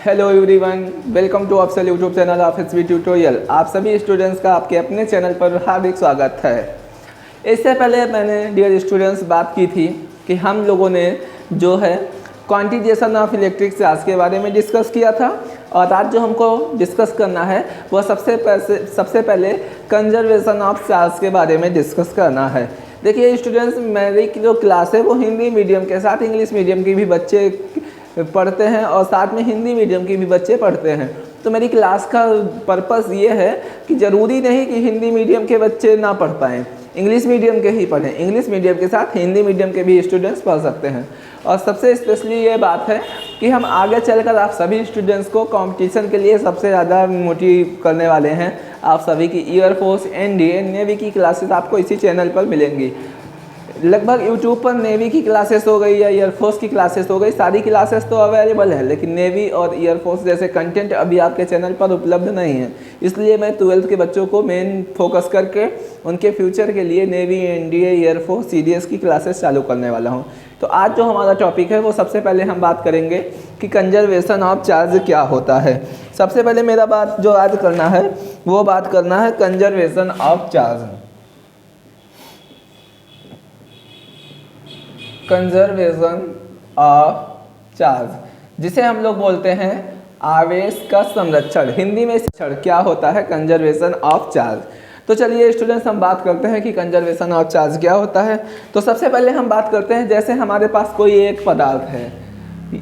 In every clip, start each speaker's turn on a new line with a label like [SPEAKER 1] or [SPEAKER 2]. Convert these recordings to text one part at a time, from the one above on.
[SPEAKER 1] Hello everyone, welcome to अफसल YouTube channel of HV tutorial. आप सभी स्टूडेंट्स का आपके अपने चैनल पर हार्दिक स्वागत है। इससे पहले मैंने डियर स्टूडेंट्स बात की थी कि हम लोगों ने जो है क्वांटिजेशन ऑफ इलेक्ट्रिक चार्ज के बारे में डिस्कस किया था, और आज जो हमको डिस्कस करना है वह सबसे पहले कंजर्वेशन ऑफ चार्ज के बारे में डिस्कस करना है। देखिए स्टूडेंट्स, मेरी जो क्लास है वो हिंदी मीडियम के साथ इंग्लिश मीडियम की भी बच्चे पढ़ते हैं और साथ में हिंदी मीडियम की भी बच्चे पढ़ते हैं। तो मेरी क्लास का पर्पस ये है कि ज़रूरी नहीं कि हिंदी मीडियम के बच्चे ना पढ़ पाएँ, इंग्लिश मीडियम के ही पढ़ें। इंग्लिश मीडियम के साथ हिंदी मीडियम के भी स्टूडेंट्स पढ़ सकते हैं। और सबसे स्पेशली ये बात है कि हम आगे चलकर आप सभी स्टूडेंट्स को कंपटीशन के लिए सबसे ज़्यादा मोटिव करने वाले हैं। आप सभी की एयरफोर्स, एनडीए, नेवी की क्लासेस आपको इसी चैनल पर मिलेंगी। लगभग यूट्यूब पर नेवी की क्लासेस हो गई या एयरफोर्स की क्लासेस हो गई, सारी क्लासेस तो अवेलेबल है, लेकिन नेवी और एयरफोर्स जैसे कंटेंट अभी आपके चैनल पर उपलब्ध नहीं है। इसलिए मैं 12th के बच्चों को मेन फोकस करके उनके फ्यूचर के लिए नेवी, एनडीए, एयरफोर्स, सीडीएस की क्लासेस चालू करने वाला हूँ। तो आज जो हमारा टॉपिक है वो सबसे पहले हम बात करेंगे कि कंजर्वेशन ऑफ चार्ज क्या होता है। सबसे पहले मेरा बात जो आज करना है वो बात करना है conservation of charge. Conservation of charge, जिसे हम लोग बोलते हैं आवेश का संरक्षण, हिंदी में क्या होता है कंजर्वेशन ऑफ चार्ज। तो चलिए स्टूडेंट्स, हम बात करते हैं कि कंजर्वेशन ऑफ चार्ज क्या होता है। तो सबसे पहले हम बात करते हैं, जैसे हमारे पास कोई एक पदार्थ है,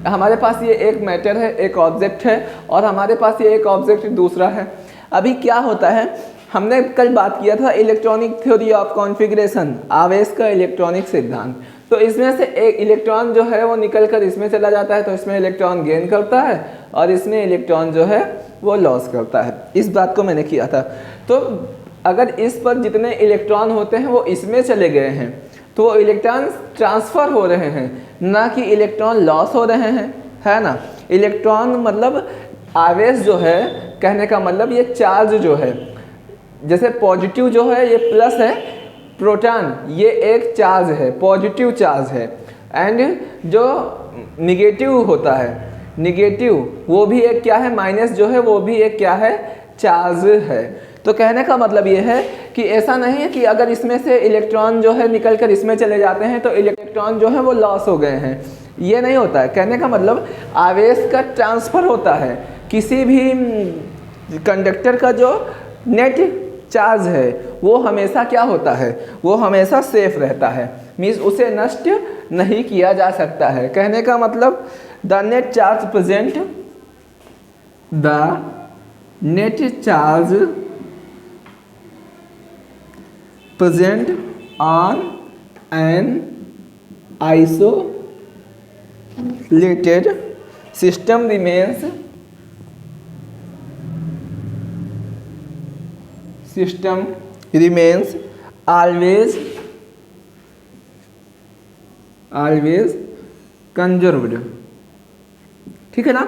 [SPEAKER 1] हमारे पास ये एक मैटर है, एक ऑब्जेक्ट है, और हमारे पास ये एक ऑब्जेक्ट दूसरा है। अभी क्या होता है, हमने कल बात किया था इलेक्ट्रॉनिक थ्योरी ऑफ कॉन्फ़िगरेशन, आवेश का इलेक्ट्रॉनिक सिद्धांत। तो इसमें से एक इलेक्ट्रॉन जो है वो निकल कर इसमें चला जाता है, तो इसमें इलेक्ट्रॉन गेन करता है और इसमें इलेक्ट्रॉन जो है वो लॉस करता है। इस बात को मैंने किया था। तो अगर इस पर जितने इलेक्ट्रॉन होते हैं वो इसमें चले गए हैं तो वो इलेक्ट्रॉन ट्रांसफ़र हो रहे हैं, ना कि इलेक्ट्रॉन लॉस हो रहे हैं, है ना। इलेक्ट्रॉन मतलब आवेश जो है, कहने का मतलब ये चार्ज जो है, जैसे पॉजिटिव जो है ये प्लस है, प्रोटॉन ये एक चार्ज है, पॉजिटिव चार्ज है, एंड जो निगेटिव होता है, निगेटिव वो भी एक क्या है, माइनस जो है वो भी एक क्या है, चार्ज है। तो कहने का मतलब ये है कि ऐसा नहीं है कि अगर इसमें से इलेक्ट्रॉन जो है निकल कर इसमें चले जाते हैं तो इलेक्ट्रॉन जो है वो लॉस हो गए हैं, ये नहीं होता है। कहने का मतलब आवेश का ट्रांसफ़र होता है, किसी भी कंडक्टर का जो नेट चार्ज है वो हमेशा क्या होता है, वो हमेशा सेफ रहता है, मीन्स उसे नष्ट नहीं किया जा सकता है। कहने का मतलब the net charge present, the net charge present on an isolated system remains always conserved। ठीक है ना।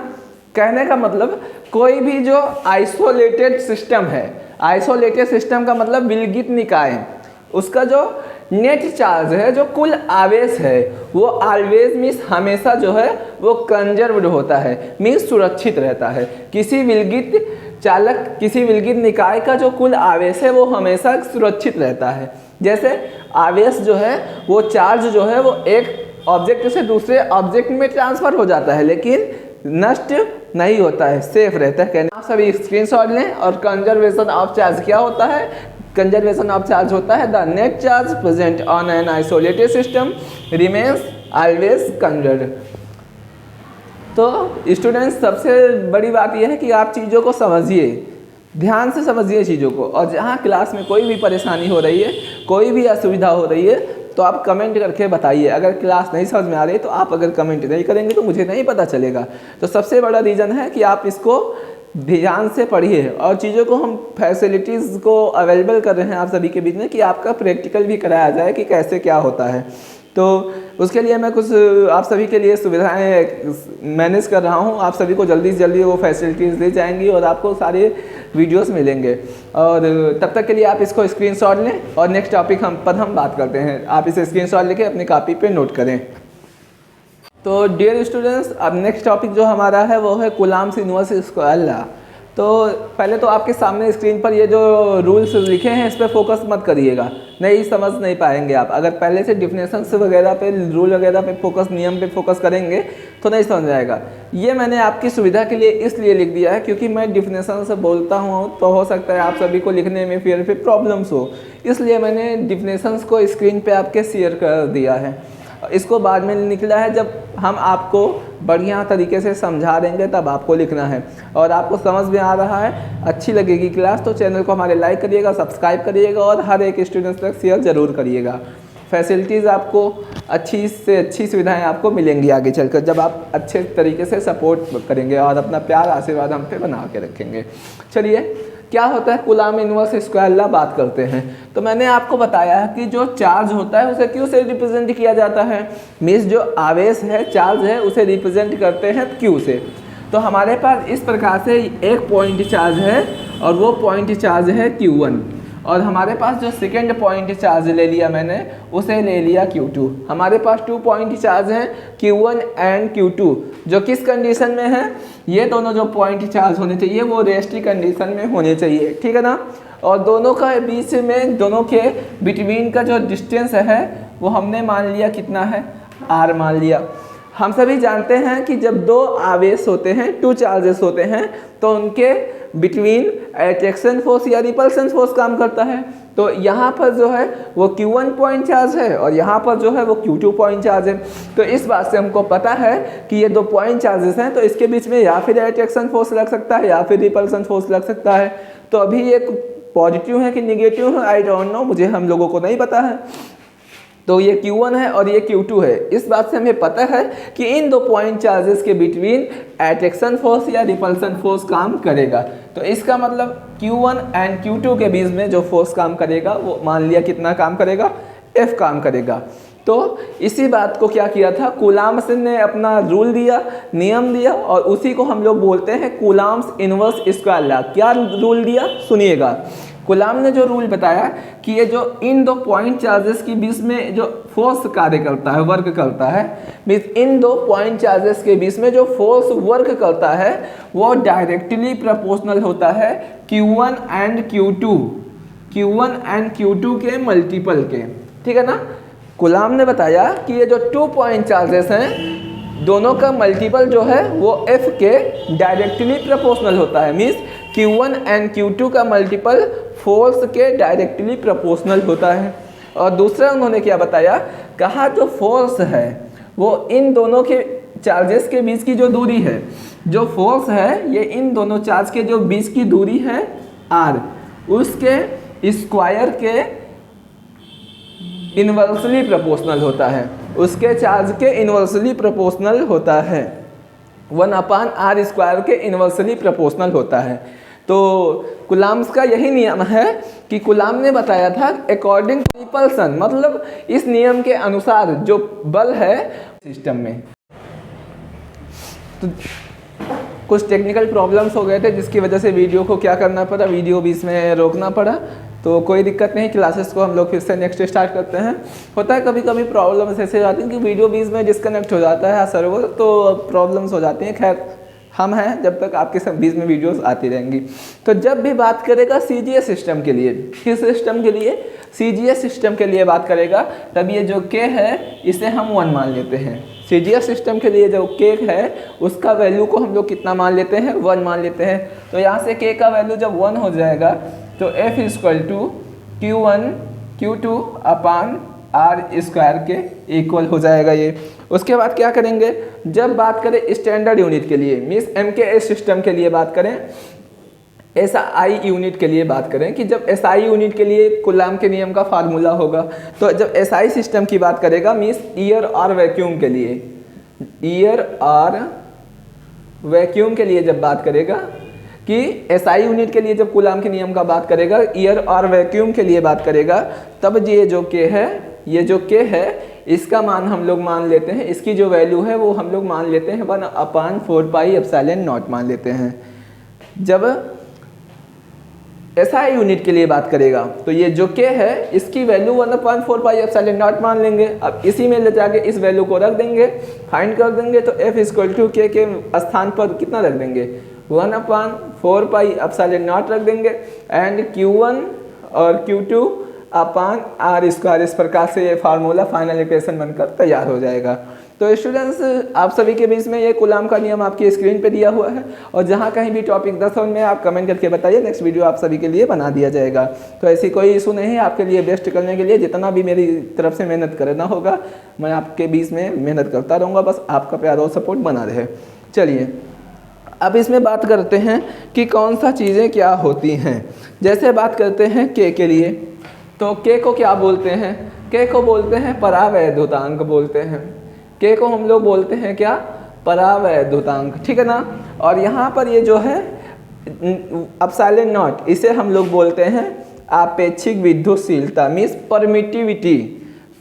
[SPEAKER 1] कहने का मतलब कोई भी जो आइसोलेटेड सिस्टम है, आइसोलेटेड सिस्टम का मतलब विलगित निकाय, उसका जो नेट चार्ज है, जो कुल आवेश है, वो ऑलवेज मीन्स हमेशा जो है वो कंजर्व्ड होता है, मीन्स सुरक्षित रहता है। किसी विलगित चालक, किसी विलगित निकाय का जो कुल आवेश है वो हमेशा सुरक्षित रहता है। जैसे आवेश जो है वो चार्ज जो है वो एक ऑब्जेक्ट से दूसरे ऑब्जेक्ट में ट्रांसफ़र हो जाता है, लेकिन नष्ट नहीं होता है, सेफ रहता है। कहने आप सभी स्क्रीनशॉट लें। और कंजर्वेशन ऑफ चार्ज क्या होता है, कंजर्वेशन ऑफ चार्ज होता है the net charge present on an isolated system remains always conserved. तो स्टूडेंट्स, सबसे बड़ी बात यह है कि आप चीज़ों को समझिए, ध्यान से समझिए चीज़ों को, और जहाँ क्लास में कोई भी परेशानी हो रही है, कोई भी असुविधा हो रही है, तो आप कमेंट करके बताइए। अगर क्लास नहीं समझ में आ रही तो आप अगर कमेंट नहीं करेंगे तो मुझे नहीं पता चलेगा। तो सबसे बड़ा रीज़न है कि आप इसको ध्यान से पढ़िए, और चीज़ों को हम फैसिलिटीज़ को अवेलेबल कर रहे हैं आप सभी के बीच में कि आपका प्रैक्टिकल भी कराया जाए कि कैसे क्या होता है। तो उसके लिए मैं कुछ आप सभी के लिए सुविधाएं मैनेज कर रहा हूं। आप सभी को जल्दी से जल्दी वो फैसिलिटीज़ दी जाएंगी और आपको सारे वीडियोस मिलेंगे। और तब तक के लिए आप इसको स्क्रीनशॉट लें और नेक्स्ट टॉपिक हम बात करते हैं। आप इसे स्क्रीनशॉट लेके अपनी कॉपी पे नोट करें। तो डियर स्टूडेंट्स, अब नेक्स्ट टॉपिक जो हमारा है वो है कूलाम्स इनवर्स स्क्वायर लॉ। तो पहले तो आपके सामने स्क्रीन पर ये जो रूल्स लिखे हैं इस पर फोकस मत करिएगा, नहीं समझ नहीं पाएंगे आप। अगर पहले से डिफिनेशंस वगैरह पे, रूल वगैरह पे फोकस, नियम पे फोकस करेंगे तो नहीं समझ आएगा। ये मैंने आपकी सुविधा के लिए इसलिए लिख दिया है क्योंकि मैं डिफिनेशन से बोलता हूँ तो हो सकता है आप सभी को लिखने में फिर प्रॉब्लम्स हो, इसलिए मैंने डिफिनेशंस को स्क्रीन पर आपके शेयर कर दिया है। इसको बाद में निकला है जब हम आपको बढ़िया तरीके से समझा देंगे तब आपको लिखना है। और आपको समझ में आ रहा है, अच्छी लगेगी क्लास तो चैनल को हमारे लाइक करिएगा, सब्सक्राइब करिएगा और हर एक स्टूडेंट्स तक शेयर ज़रूर करिएगा। फैसिलिटीज़ आपको अच्छी से अच्छी सुविधाएं आपको मिलेंगी आगे चलकर जब आप अच्छे तरीके से सपोर्ट करेंगे और अपना प्यार आशीर्वाद हम पे बना के रखेंगे। चलिए, क्या होता है कूलाम इनवर्स स्क्वायर लॉ बात करते हैं। तो मैंने आपको बताया है कि जो चार्ज होता है उसे क्यू से रिप्रेजेंट किया जाता है, मीन्स जो आवेश है, चार्ज है, उसे रिप्रेजेंट करते हैं क्यू से। तो हमारे पास इस प्रकार से एक पॉइंट चार्ज है और वो पॉइंट चार्ज है Q1, और हमारे पास जो सेकेंड पॉइंट चार्ज ले लिया मैंने उसे ले लिया Q2। हमारे पास 2 पॉइंट चार्ज हैं Q1 एंड Q2, जो किस कंडीशन में है, ये दोनों जो पॉइंट चार्ज होने चाहिए वो रेस्ट कंडीशन में होने चाहिए, ठीक है ना। और दोनों का बीच में, दोनों के बिटवीन का जो डिस्टेंस है वो हमने मान लिया कितना है, R मान लिया। हम सभी जानते हैं कि जब दो आवेश होते हैं, 2 चार्जेस होते हैं, तो उनके बिटवीन अट्रैक्शन फोर्स या रिपल्सन फोर्स काम करता है। तो यहाँ पर जो है वो Q1 पॉइंट चार्ज है और यहाँ पर जो है वो Q2 पॉइंट चार्ज है। तो इस बात से हमको पता है कि ये 2 पॉइंट चार्जेस हैं, तो इसके बीच में या फिर अट्रैक्शन फोर्स लग सकता है या फिर रिपल्सन फोर्स लग सकता है। तो अभी ये पॉजिटिव है कि निगेटिव है, आई डोंट नो, मुझे हम लोगों को नहीं पता है। तो ये Q1 है और ये Q2 है। इस बात से हमें पता है कि इन 2 पॉइंट चार्जेस के बिटवीन अट्रैक्शन फोर्स या रिपल्सन फोर्स काम करेगा। तो इसका मतलब Q1 एंड Q2 के बीच में जो फोर्स काम करेगा वो मान लिया कितना काम करेगा, F काम करेगा। तो इसी बात को क्या किया था, कूलाम्स ने अपना रूल दिया, नियम दिया, और उसी को हम लोग बोलते हैं कूलाम्स इनवर्स स्क्वायर लॉ। क्या रूल दिया, सुनिएगा। कूलाम ने जो रूल बताया कि ये जो इन 2 पॉइंट चार्जेस के बीच में जो फोर्स कार्य करता है, वर्क करता है, मीन्स इन 2 पॉइंट चार्जेस के बीच में जो फोर्स वर्क करता है वो डायरेक्टली प्रोपोर्शनल होता है Q1 एंड Q2 के मल्टीपल के, ठीक है ना। कूलाम ने बताया कि ये जो 2 पॉइंट चार्जेस हैं दोनों का मल्टीपल जो है वो F के डायरेक्टली प्रोपोर्शनल होता है, मीन्स Q1 एंड Q2 का मल्टीपल फोर्स के डायरेक्टली प्रोपोर्शनल होता है। और दूसरा उन्होंने क्या बताया, कहा जो फोर्स है वो इन दोनों के चार्जेस के बीच की जो दूरी है, जो फोर्स है ये इन दोनों चार्ज के जो बीच की दूरी है R, उसके स्क्वायर के इन्वर्सली प्रोपोर्शनल होता है, उसके चार्ज के इन्वर्सली प्रोपोर्शनल होता है, 1/r² के इन्वर्सली प्रोपोर्शनल होता है। तो कूलाम्स का यही नियम है कि कूलाम ने बताया था अकॉर्डिंग टू रिपल्सन, मतलब इस नियम के अनुसार जो बल है सिस्टम में। तो कुछ टेक्निकल प्रॉब्लम्स हो गए थे जिसकी वजह से वीडियो को क्या करना पड़ा, वीडियो बीच में रोकना पड़ा। तो कोई दिक्कत नहीं, क्लासेस को हम लोग फिर से नेक्स्ट स्टार्ट करते हैं। होता है कभी कभी प्रॉब्लम्स ऐसे हो जाती हैं कि वीडियो बीच में डिस्कनेक्ट हो जाता है सर्वर, तो प्रॉब्लम्स हो जाती हैं। खैर हम हैं जब तक आपके सब बीच में वीडियोस आती रहेंगी। तो जब भी बात करेगा CGS सिस्टम के लिए, किस सिस्टम के लिए, CGS सिस्टम के लिए बात करेगा, तब ये जो K है इसे हम 1 मान लेते हैं। CGS सिस्टम के लिए जो K है उसका वैल्यू को हम लोग कितना मान लेते हैं, 1 मान लेते हैं। तो यहाँ से K का वैल्यू जब 1 हो जाएगा तो F = Q1 Q2/r² के इक्वल हो जाएगा ये। उसके बाद क्या करेंगे, जब बात करें स्टैंडर्ड यूनिट के लिए, मीन्स MKS सिस्टम के लिए बात करें, SI यूनिट के लिए बात करें, कि जब SI यूनिट के लिए कूलाम के नियम का फार्मूला होगा, तो जब SI सिस्टम की बात करेगा, मीन्स ईयर और वैक्यूम के लिए, ईयर और वैक्यूम के लिए जब बात करेगा, कि SI यूनिट के लिए जब कूलाम के नियम का बात करेगा, ईयर और वैक्यूम के लिए बात करेगा, तब ये जो K है, ये जो K है इसका मान हम लोग मान लेते हैं, इसकी जो वैल्यू है वो हम लोग मान लेते हैं 1/4πε0 मान लेते हैं। जब एसआई यूनिट के लिए बात करेगा तो ये जो के है इसकी वैल्यू 1/4 पाई एप्सिलॉन नॉट मान लेंगे। अब इसी में ले जाके इस वैल्यू को रख देंगे, फाइंड कर देंगे तो एफ इक्वल टू के स्थान पर कितना रख देंगे 1/4 पाई एप्सिलॉन नॉट रख देंगे एंड Q1 और Q2 अपान आर स्क्वायर। इस प्रकार से ये फार्मूला फाइनल इक्वेशन बनकर तैयार हो जाएगा। तो स्टूडेंट्स आप सभी के बीच में ये कूलाम का नियम आपकी स्क्रीन पे दिया हुआ है और जहाँ कहीं भी टॉपिक 10 में आप कमेंट करके बताइए, नेक्स्ट वीडियो आप सभी के लिए बना दिया जाएगा। तो ऐसी कोई इशू नहीं है, आपके लिए बेस्ट करने के लिए जितना भी मेरी तरफ से मेहनत करना होगा मैं आपके बीच में मेहनत करता रहूँगा, बस आपका प्यार और सपोर्ट बना रहे। चलिए अब इसमें बात करते हैं कि कौन सा चीज़ें क्या होती हैं। जैसे बात करते हैं के लिए, तो के को क्या बोलते हैं, के को बोलते हैं परावैद्युतांक बोलते हैं। के को हम लोग बोलते हैं क्या, परावैद्युतांक, ठीक है ना। और यहाँ पर ये जो है एप्सिलॉन नॉट, इसे हम लोग बोलते हैं आपेक्षिक विद्युतशीलता, मीन्स परमिटिविटी,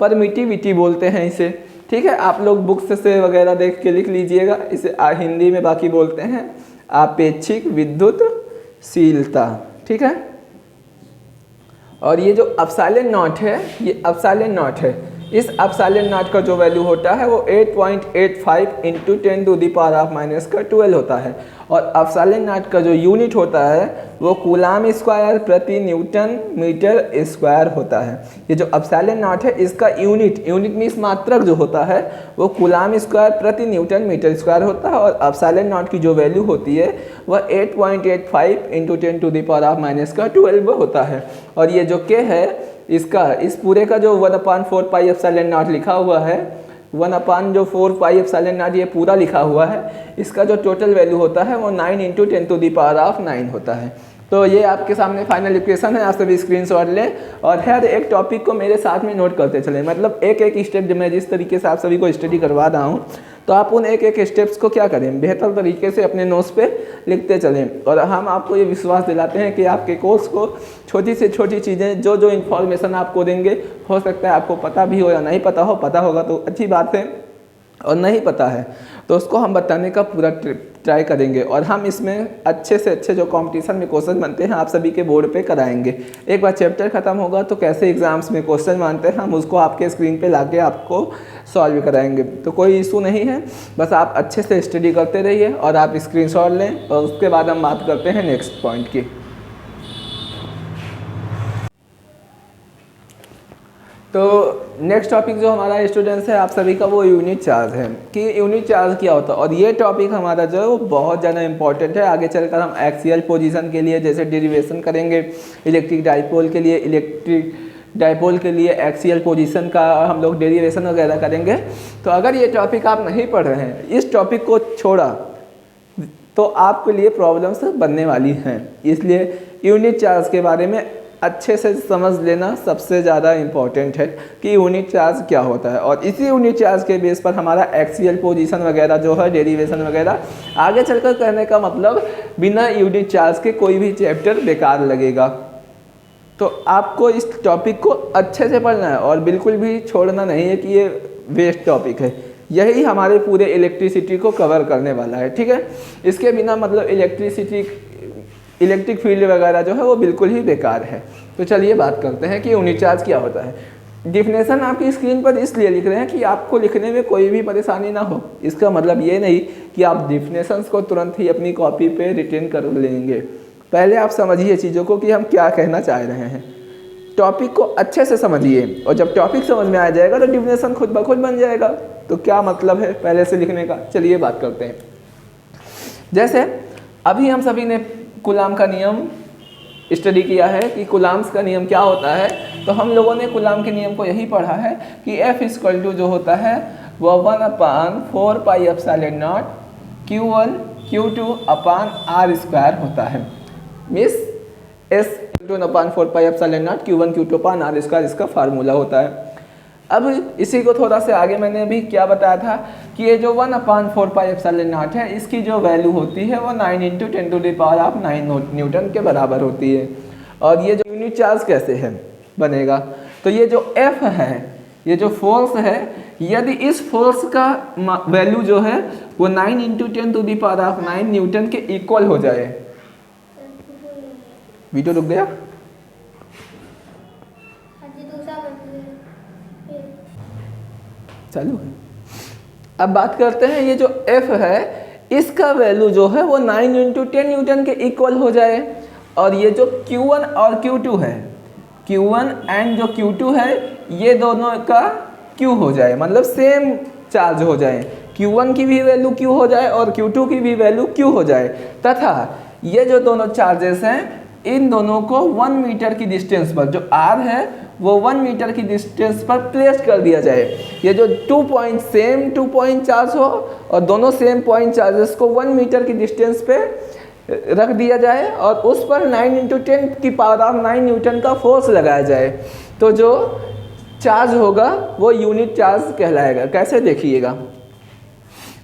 [SPEAKER 1] परमिटिविटी बोलते हैं इसे, ठीक है। आप लोग बुक्स से वगैरह देख के लिख लीजिएगा, इसे हिंदी में बाकी बोलते हैं आपेक्षिक विद्युतशीलता, ठीक है। और ये जो एप्सिलॉन नॉट है, ये एप्सिलॉन नॉट है, इस एप्सिलॉन नॉट का जो वैल्यू होता है वो 8.85 इंटू 10⁻⁻12 होता है। और एप्सिलॉन नॉट का जो यूनिट होता है वो कूलाम स्क्वायर प्रति न्यूटन मीटर स्क्वायर होता है। ये जो एप्सिलॉन नॉट है इसका यूनिट मीन्स मात्रक जो होता है वो कूलाम स्क्वायर प्रति न्यूटन मीटर स्क्वायर होता है। और एप्सिलॉन नॉट की जो वैल्यू होती है वह 8.85 इंटू 10⁻⁻12 होता है। और ये जो के है इसका, इस पूरे का जो 1/4 पाई एप्सिलॉन नॉट लिखा हुआ है, 1/4 पाई एप्सिलॉन नॉट ये पूरा लिखा हुआ है, इसका जो टोटल वैल्यू होता है वो 9 इंटू 10⁻9 होता है। तो ये आपके सामने फाइनल इक्वेशन है, आप सभी स्क्रीनशॉट लें और हर एक टॉपिक को मेरे साथ में नोट करते चलें। मतलब एक एक स्टेप जब मैं जिस तरीके से आप सभी को स्टडी करवा रहा हूँ तो आप उन एक एक स्टेप्स को क्या करें, बेहतर तरीके से अपने नोट्स पे लिखते चलें। और हम आपको ये विश्वास दिलाते हैं कि आपके कोर्स को छोटी से छोटी चीज़ें जो इन्फॉर्मेशन आपको देंगे, हो सकता है आपको पता भी हो या नहीं पता हो, पता होगा तो अच्छी बात है और नहीं पता है तो उसको हम बताने का पूरा ट्राई करेंगे। और हम इसमें अच्छे से अच्छे जो कंपटीशन में क्वेश्चन बनते हैं आप सभी के बोर्ड पे कराएंगे। एक बार चैप्टर ख़त्म होगा तो कैसे एग्जाम्स में क्वेश्चन मानते हैं हम उसको आपके स्क्रीन पे लाके आपको सॉल्व कराएंगे। तो कोई इशू नहीं है, बस आप अच्छे से स्टडी करते रहिए और आप स्क्रीनशॉट लें और उसके बाद हम बात करते हैं नेक्स्ट पॉइंट की। तो नेक्स्ट टॉपिक जो हमारा स्टूडेंट्स है आप सभी का वो यूनिट चार्ज है कि यूनिट चार्ज क्या होता है। और ये टॉपिक हमारा जो है वो बहुत ज़्यादा इंपॉर्टेंट है। आगे चलकर हम एक्सियल पोजीशन के लिए जैसे डेरिवेशन करेंगे, इलेक्ट्रिक डाइपोल के लिए एक्सियल पोजीशन का हम लोग डेरिवेशन वगैरह करेंगे। तो अगर ये टॉपिक आप नहीं पढ़ रहे हैं, इस टॉपिक को छोड़ा तो आपके लिए प्रॉब्लम्स बनने वाली हैं। इसलिए यूनिट चार्ज के बारे में अच्छे से समझ लेना सबसे ज़्यादा इम्पॉर्टेंट है कि यूनिट चार्ज क्या होता है। और इसी यूनिट चार्ज के बेस पर हमारा एक्सियल पोजीशन वगैरह जो है, डेरिवेशन वगैरह आगे चलकर करने का मतलब बिना यूनिट चार्ज के कोई भी चैप्टर बेकार लगेगा। तो आपको इस टॉपिक को अच्छे से पढ़ना है और बिल्कुल भी छोड़ना नहीं है कि ये वेस्ट टॉपिक है। यही हमारे पूरे इलेक्ट्रिसिटी को कवर करने वाला है, ठीक है। इसके बिना मतलब इलेक्ट्रिक फील्ड वगैरह जो है वो बिल्कुल ही बेकार है। तो चलिए बात करते हैं कि यूनिट चार्ज क्या होता है। डिफिनेशन आपकी स्क्रीन पर इसलिए लिख रहे हैं कि आपको लिखने में कोई भी परेशानी ना हो। इसका मतलब ये नहीं कि आप डिफिनेशंस को तुरंत ही अपनी कॉपी पे रिटेन कर लेंगे। पहले आप समझिए चीज़ों को कि हम क्या कहना चाह रहे हैं, टॉपिक को अच्छे से समझिए और जब टॉपिक समझ में आ जाएगा तो डिफिनेशन खुद ब खुद बन जाएगा। तो क्या मतलब है पहले से लिखने का, चलिए बात करते हैं। जैसे अभी हम सभी ने कूलाम का नियम स्टडी किया है कि कूलाम्स का नियम क्या होता है। तो हम लोगों ने कूलाम के नियम को यही पढ़ा है कि F इक्वल टू जो होता है वो 1/4 pi epsilon not Q1 Q2 upon R square होता है। Miss S 1/4 pi epsilon not Q1 Q2 upon R square इसका फार्मूला होता है। अब इसी को थोड़ा से आगे मैंने अभी क्या बताया था कि ये जो 1/4 पाई एप्सिलॉन नॉट है इसकी जो वैल्यू होती है वो 9 इंटू 10⁻9 न्यूटन के बराबर होती है। और ये जो यूनिट चार्ज कैसे है बनेगा, तो ये जो F है, ये जो फोर्स है, यदि इस फोर्स का वैल्यू जो है वो 9 इंटू 10⁻9 न्यूटन के इक्वल हो जाए, वीडियो रुक गया? चालू है। अब बात करते हैं ये जो F है इसका वैल्यू जो है वो 9 × 10 न्यूटन के इक्वल हो जाए, और ये जो Q1 और Q2 है, Q1 एंड जो Q2 है ये दोनों का Q हो जाए, मतलब सेम चार्ज हो जाए, Q1 की भी वैल्यू Q हो जाए और Q2 की भी वैल्यू Q हो जाए, तथा ये जो दोनों चार्जेस हैं इन दोनों को 1 मीटर की डिस्टेंस पर, जो R है वो 1 मीटर की डिस्टेंस पर प्लेस कर दिया जाए। ये जो 2 पॉइंट सेम 2 पॉइंट चार्ज हो और दोनों सेम पॉइंट चार्जेस को 1 मीटर की डिस्टेंस पे रख दिया जाए और उस पर 9 × 10⁹ न्यूटन का फोर्स लगाया जाए, तो जो चार्ज होगा वो यूनिट चार्ज कहलाएगा। कैसे देखिएगा,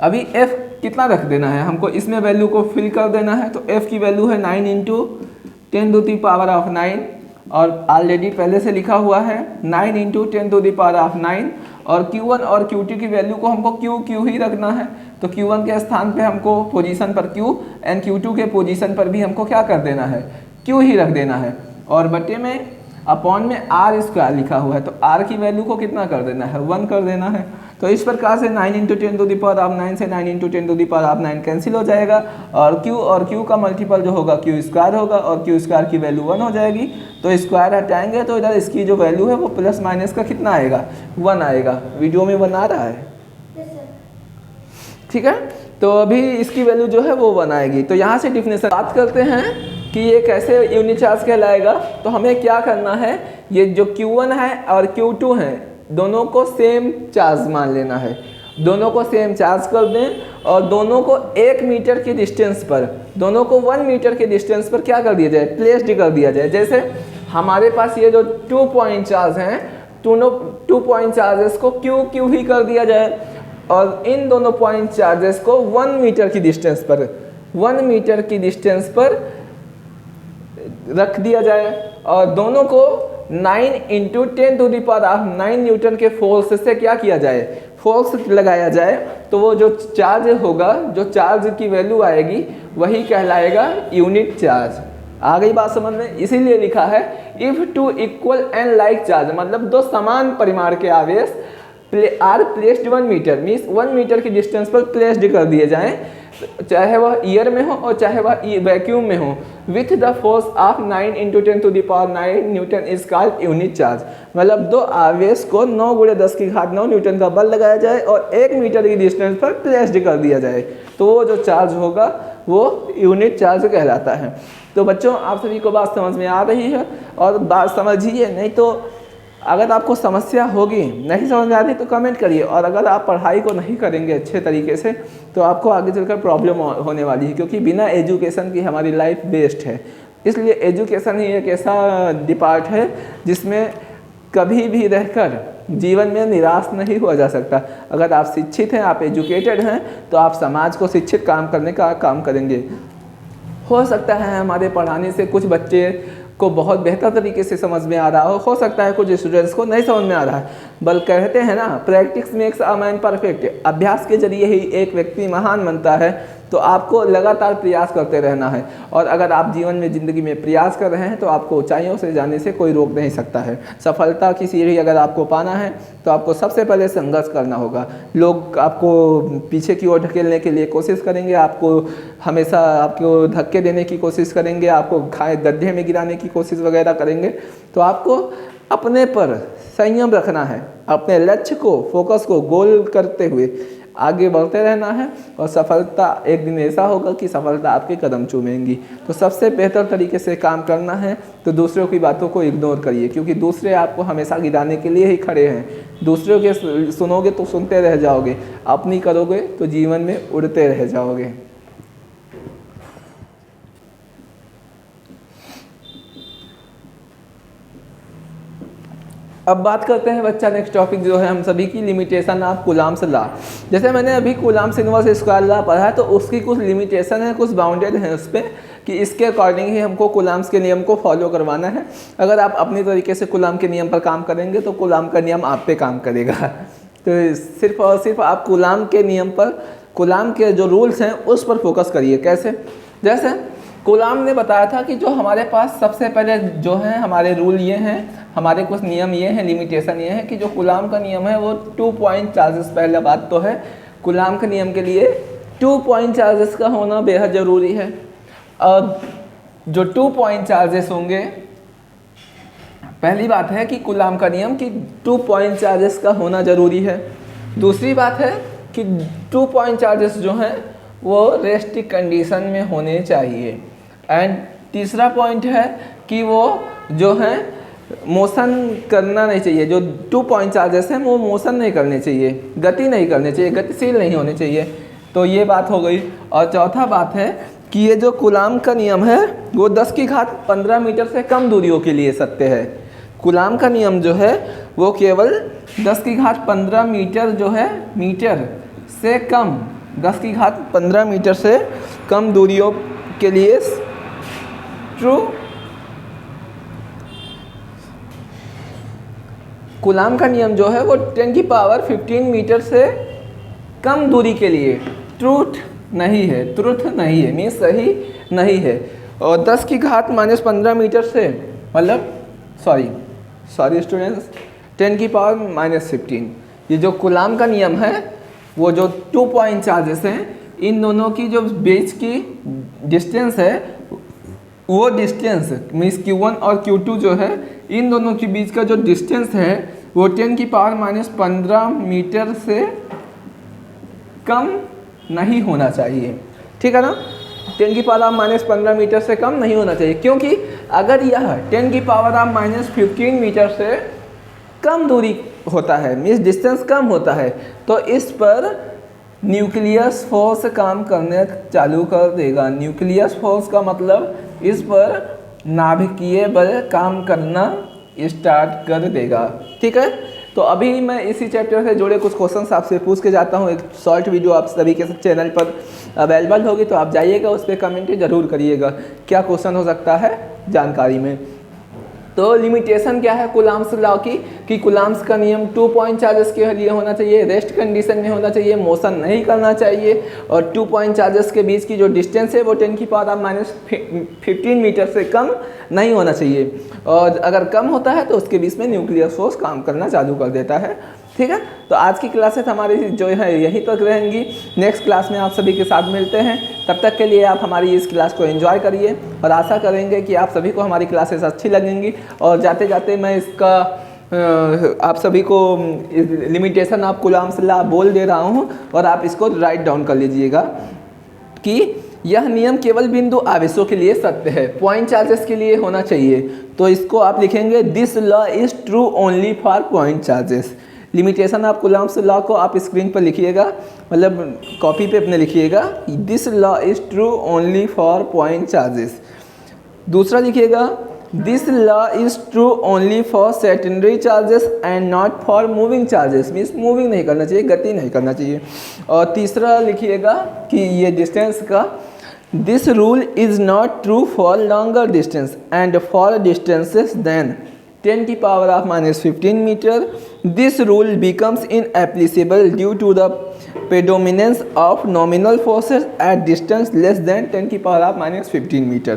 [SPEAKER 1] अभी F कितना रख देना है हमको, इसमें वैल्यू को फिल कर देना है, तो F की वैल्यू है 9 × 10⁹ और ऑलरेडी पहले से लिखा हुआ है 9 × 10⁹ और Q1 और Q2 की वैल्यू को हमको Q ही रखना है, तो Q1 के स्थान पे हमको पोजीशन पर Q एंड Q2 के पोजीशन पर भी हमको क्या कर देना है, Q ही रख देना है, और बटे में अपॉन में R² लिखा हुआ है, तो R की वैल्यू को कितना कर देना है, 1 कर देना है। तो इस प्रकार से 9 × 10⁹ से 9 × 10⁹ कैंसिल हो जाएगा, और Q का मल्टीपल जो होगा Q² होगा और Q² की वैल्यू 1 हो जाएगी, तो स्क्वायर हटाएंगे तो इधर इसकी जो वैल्यू है वो प्लस माइनस का कितना आएगा, 1 आएगा। वीडियो में 1 आ रहा है? ठीक है, तो अभी इसकी वैल्यू जो है वो 1 आएगी। तो यहाँ से डिफिनेशन बात करते हैं कि ये कैसे यूनिट चार्ज कहलाएगा। तो हमें क्या करना है, ये जो Q1 है और Q2 है दोनों को सेम चार्ज मान लेना है, दोनों को सेम चार्ज कर दें और दोनों को 1 मीटर की डिस्टेंस पर, दोनों को 1 मीटर की डिस्टेंस पर क्या कर दिया जाए, प्लेस्ड कर दिया जाए। जैसे हमारे पास ये जो 2 पॉइंट चार्ज हैं, 2 पॉइंट चार्जेस को Q ही कर दिया जाए और इन दोनों पॉइंट चार्जेस को 1 मीटर की डिस्टेंस पर, 1 मीटर की डिस्टेंस पर रख दिया जाए और दोनों को 9 × 10⁹ न्यूटन के फोर्स से क्या किया जाए, फोर्स लगाया जाए, तो वो जो चार्ज होगा, जो चार्ज की वैल्यू आएगी वही कहलाएगा यूनिट चार्ज। आ गई बात समझ में? इसीलिए लिखा है if 2 equal and like charge, मतलब 2 समान परिमाण के आवेश are placed 1 metre, means 1 metre की डिस्टेंस पर प्लेस्ड कर दिए जाएं, चाहे वह ईयर में हो और चाहे वह वैक्यूम में हो, with the force of 9 × 10⁹ Newton is called unit charge. मतलब 2 आवेश को 9 × 10⁹ न्यूटन का बल लगाया जाए और 1 मीटर की डिस्टेंस पर प्लेस्ड कर दिया जाए, तो वो जो चार्ज होगा वो यूनिट चार्ज कहलाता है। तो बच्चों आप सभी को बात समझ में आ रही है, और बात समझिए, नहीं तो अगर आपको समस्या होगी, नहीं समझ में आती तो कमेंट करिए, और अगर आप पढ़ाई को नहीं करेंगे अच्छे तरीके से तो आपको आगे चलकर प्रॉब्लम होने वाली है, क्योंकि बिना एजुकेशन की हमारी लाइफ वेस्ट है। इसलिए एजुकेशन ही एक ऐसा डिपार्ट है जिसमें कभी भी रहकर जीवन में निराश नहीं हुआ जा सकता। अगर आप शिक्षित हैं, आप एजुकेटेड हैं, तो आप समाज को शिक्षित काम करने का काम करेंगे। हो सकता है हमारे पढ़ाने से कुछ बच्चे को बहुत बेहतर तरीके से समझ में आ रहा हो सकता है कुछ स्टूडेंट्स को नहीं समझ में आ रहा है, बल कहते हैं ना, practice makes a man perfect. अभ्यास के जरिए ही एक व्यक्ति महान बनता है, तो आपको लगातार प्रयास करते रहना है, और अगर आप जीवन में ज़िंदगी में प्रयास कर रहे हैं तो आपको ऊंचाइयों से जाने से कोई रोक नहीं सकता है। सफलता की सीढ़ी अगर आपको पाना है तो आपको सबसे पहले संघर्ष करना होगा। लोग आपको पीछे की ओर ढकेलने के लिए कोशिश करेंगे, आपको हमेशा आपको धक्के देने की कोशिश करेंगे, आपको गड्ढे में गिराने की कोशिश वगैरह करेंगे, तो आपको अपने पर संयम रखना है, अपने लक्ष्य को, फोकस को गोल करते हुए आगे बढ़ते रहना है, और सफलता एक दिन ऐसा होगा कि सफलता आपके कदम चूमेंगी। तो सबसे बेहतर तरीके से काम करना है तो दूसरों की बातों को इग्नोर करिए, क्योंकि दूसरे आपको हमेशा गिराने के लिए ही खड़े हैं। दूसरों के सुनोगे तो सुनते रह जाओगे, अपनी करोगे तो जीवन में उड़ते रह जाओगे। अब बात करते हैं बच्चा, नेक्स्ट टॉपिक जो है हम सभी की, लिमिटेशन ऑफ कूलम्ब्स लॉ। जैसे मैंने अभी कूलम्ब्स इनवर्स स्क्वायर लॉ पढ़ा है, तो उसकी कुछ लिमिटेशन है, कुछ बाउंडेड है उस पर, कि इसके अकॉर्डिंग ही हमको कूलम्ब्स के नियम को फॉलो करवाना है। अगर आप अपनी तरीके से कूलम्ब के नियम पर काम करेंगे तो कूलम्ब का नियम आप पे काम करेगा। तो सिर्फ और सिर्फ आप कूलम्ब के नियम पर, कूलम्ब के जो रूल्स हैं उस पर फोकस करिए। कैसे? जैसे कूलाम ने बताया था कि जो हमारे पास सबसे पहले जो है हमारे रूल ये हैं, हमारे कुछ नियम ये हैं, लिमिटेशन ये है कि जो कूलाम का नियम है वो 2 पॉइंट चार्जेस, पहला बात तो है कूलाम के नियम के लिए 2 पॉइंट चार्जेस का होना बेहद ज़रूरी है। और जो 2 पॉइंट चार्जेस होंगे, पहली बात है कि कूलाम का नियम कि 2 पॉइंट चार्जेस का होना ज़रूरी है। दूसरी बात है कि 2 पॉइंट चार्जेस जो हैं वो रेस्ट कंडीशन में होने चाहिए। एंड तीसरा पॉइंट है कि वो जो है मोशन करना नहीं चाहिए, जो 2 पॉइंट चार्जेस हैं वो मोशन नहीं करने चाहिए, गति नहीं करने चाहिए, गतिशील नहीं होने चाहिए। तो ये बात हो गई। और चौथा बात है कि ये जो कूलाम का नियम है वो 10 की घात 15 मीटर से कम दूरियों के लिए सत्य है। कूलाम का नियम जो है वो केवल 10 की घात 15 मीटर जो है, मीटर से कम, 10 की घात 15 मीटर से कम दूरियों के लिए ट्रू। कूलाम का नियम जो है वो 10 की पावर 15 मीटर से कम दूरी के लिए ट्रूथ नहीं है, ट्रुथ नहीं है, मीन्स सही नहीं है। और 10 की घात -15 मीटर से मतलब सॉरी स्टूडेंट्स, 10 की पावर -15, ये जो कूलाम का नियम है वो जो 2 पॉइंट चार्जेस हैं, इन दोनों की जो बीच की डिस्टेंस है वो डिस्टेंस मीन्स Q1 और Q2 जो है, इन दोनों के बीच का जो डिस्टेंस है वो 10 की पावर -15 मीटर से कम नहीं होना चाहिए। ठीक है ना, 10 की पावर -15 मीटर से कम नहीं होना चाहिए, क्योंकि अगर यह 10 की पावर -15 मीटर से कम दूरी होता है, मीन्स डिस्टेंस कम होता है, तो इस पर न्यूक्लियस फोर्स काम करने चालू कर देगा। न्यूक्लियस फोर्स का मतलब इस पर नाभिकीय बल काम करना स्टार्ट कर देगा। ठीक है, तो अभी मैं इसी चैप्टर से जुड़े कुछ क्वेश्चंस आपसे पूछ के जाता हूँ। एक शॉर्ट वीडियो आप सभी के चैनल पर अवेलेबल होगी, तो आप जाइएगा, उस पर कमेंट ज़रूर करिएगा क्या क्वेश्चन हो सकता है जानकारी में। तो लिमिटेशन क्या है कूलाम्स लॉ की, कि कूलाम्स का नियम 2 पॉइंट चार्जेस के लिए होना चाहिए, रेस्ट कंडीशन में होना चाहिए, मोशन नहीं करना चाहिए, और 2 पॉइंट चार्जेस के बीच की जो डिस्टेंस है वो 10 की पावर -15 मीटर से कम नहीं होना चाहिए, और अगर कम होता है तो उसके बीच में न्यूक्लियर फोर्स काम करना चालू कर देता है। ठीक है, तो आज की क्लासेस हमारी जो है यहीं तक रहेंगी। नेक्स्ट क्लास में आप सभी के साथ मिलते हैं, तब तक के लिए आप हमारी इस क्लास को एंजॉय करिए, और आशा करेंगे कि आप सभी को हमारी क्लासेस अच्छी लगेंगी। और जाते जाते मैं इसका आप सभी को लिमिटेशन ऑफ कूलाम्स लॉ बोल दे रहा हूँ, और आप इसको राइट डाउन कर लीजिएगा कि यह नियम केवल बिंदु आवेशों के लिए सत्य है, पॉइंट चार्जेस के लिए होना चाहिए। तो इसको आप लिखेंगे this law is true only for point charges. Limitation of coulombs law को आप स्क्रीन पर लिखिएगा, मतलब कॉपी पे अपने लिखिएगा, this law is true only for point charges. दूसरा लिखिएगा this law is true only for secondary charges and not for moving charges, means moving नहीं करना चाहिए, गति नहीं करना चाहिए। और तीसरा लिखिएगा कि ये डिस्टेंस का, this rule is not true for longer distance and for distances then 10 की power of -15 metre, this rule becomes inapplicable due to the predominance of nominal forces at distance less than 10 की power of -15 metre.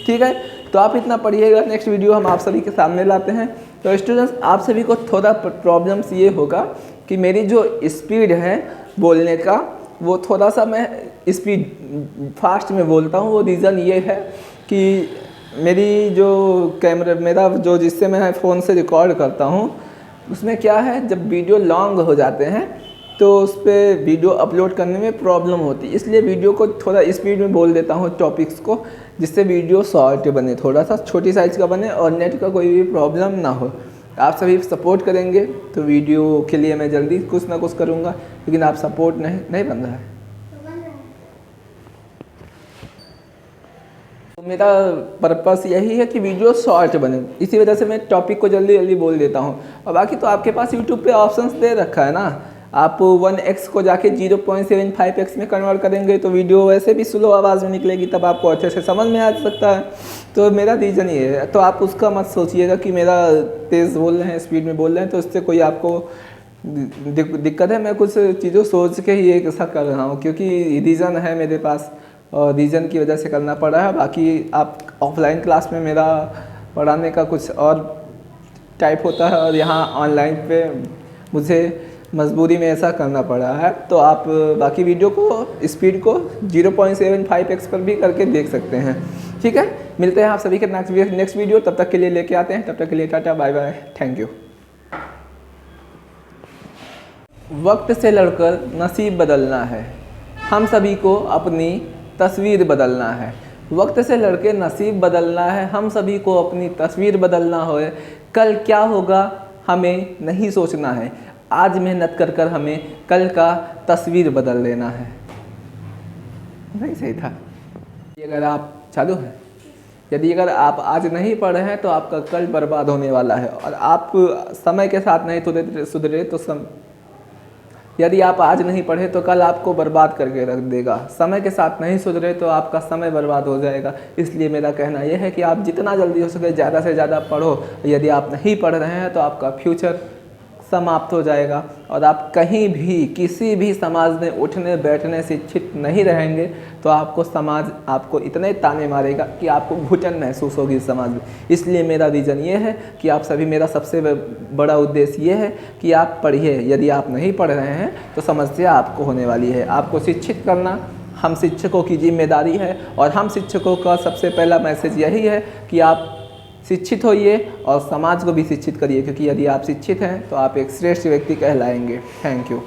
[SPEAKER 1] ठीक है, तो आप इतना पढ़िएगा, next video हम आप सभी के सामने लाते हैं। तो स्टूडेंट्स, आप सभी को थोड़ा प्रॉब्लम्स ये होगा कि मेरी जो स्पीड है बोलने का, वो थोड़ा सा मैं स्पीड फास्ट में बोलता हूँ। वो रीज़न ये है कि मेरी जो कैमरा, मेरा जो जिससे मैं फ़ोन से रिकॉर्ड करता हूँ, उसमें क्या है, जब वीडियो लॉन्ग हो जाते हैं तो उस पर वीडियो अपलोड करने में प्रॉब्लम होती है, इसलिए वीडियो को थोड़ा स्पीड में बोल देता हूँ टॉपिक्स को, जिससे वीडियो शॉर्ट बने, थोड़ा सा छोटी साइज़ का बने और नेट का कोई भी प्रॉब्लम ना हो। आप सभी सपोर्ट करेंगे तो वीडियो के लिए मैं जल्दी कुछ ना कुछ करूँगा, लेकिन आप सपोर्ट नहीं बन रहा है। तो मेरा पर्पस यही है कि वीडियो शॉर्ट बने, इसी वजह से मैं टॉपिक को जल्दी जल्दी बोल देता हूँ। और बाकी तो आपके पास यूट्यूब पे ऑप्शंस दे रखा है ना, आप 1x को जाके 0.75x में कन्वर्ट करेंगे तो वीडियो वैसे भी स्लो आवाज़ में निकलेगी, तब आपको अच्छे से समझ में आ सकता है। तो मेरा रीज़न ये है, तो आप उसका मत सोचिएगा कि मेरा तेज़ बोल रहे हैं, स्पीड में बोल रहे हैं, तो इससे कोई आपको दिक्कत है। मैं कुछ चीज़ों सोच के ही एक ऐसा कर रहा हूँ, क्योंकि रीज़न है मेरे पास, रीज़न की वजह से करना पड़ा है। बाकी आप ऑफलाइन क्लास में मेरा पढ़ाने का कुछ और टाइप होता है और यहाँ ऑनलाइन पे मुझे मजबूरी में ऐसा करना पड़ा है। तो आप बाकी वीडियो को स्पीड को 0.75x पर भी करके देख सकते हैं। ठीक है, मिलते हैं आप सभी के नेक्स्ट वीडियो। तब तक के लिए लेके आते हैं, तब तक के लिए tata bye bye, thank you. वक्त से लड़कर नसीब बदलना है, हम सभी को अपनी तस्वीर बदलना है। वक्त से लड़के नसीब बदलना है, हम सभी को अपनी तस्वीर बदलना हो। कल क्या होगा हमें नहीं सोचना है, आज मेहनत कर कर हमें कल का तस्वीर बदल लेना है। नहीं सही था? अगर आप चालू हैं, यदि अगर आप आज नहीं पढ़े हैं तो आपका कल बर्बाद होने वाला है। और आप समय के साथ नहीं सुधरे तो यदि आप आज नहीं पढ़े तो कल आपको बर्बाद करके रख देगा। समय के साथ नहीं सुधरे तो आपका समय बर्बाद हो जाएगा। इसलिए मेरा कहना यह है कि आप जितना जल्दी हो सके ज़्यादा से ज़्यादा पढ़ो। यदि आप नहीं पढ़ रहे हैं तो आपका फ्यूचर समाप्त हो जाएगा और आप कहीं भी किसी भी समाज में उठने बैठने शिक्षित नहीं रहेंगे तो आपको समाज आपको इतने ताने मारेगा कि आपको घुटन महसूस होगी इस समाज में। इसलिए मेरा रीज़न ये है कि आप सभी, मेरा सबसे बड़ा उद्देश्य ये है कि आप पढ़िए। यदि आप नहीं पढ़ रहे हैं तो समस्या आपको होने वाली है। आपको शिक्षित करना हम शिक्षकों की जिम्मेदारी है और हम शिक्षकों का सबसे पहला मैसेज यही है कि आप शिक्षित होइए और समाज को भी शिक्षित करिए, क्योंकि यदि आप शिक्षित हैं तो आप एक श्रेष्ठ व्यक्ति कहलाएंगे। Thank you.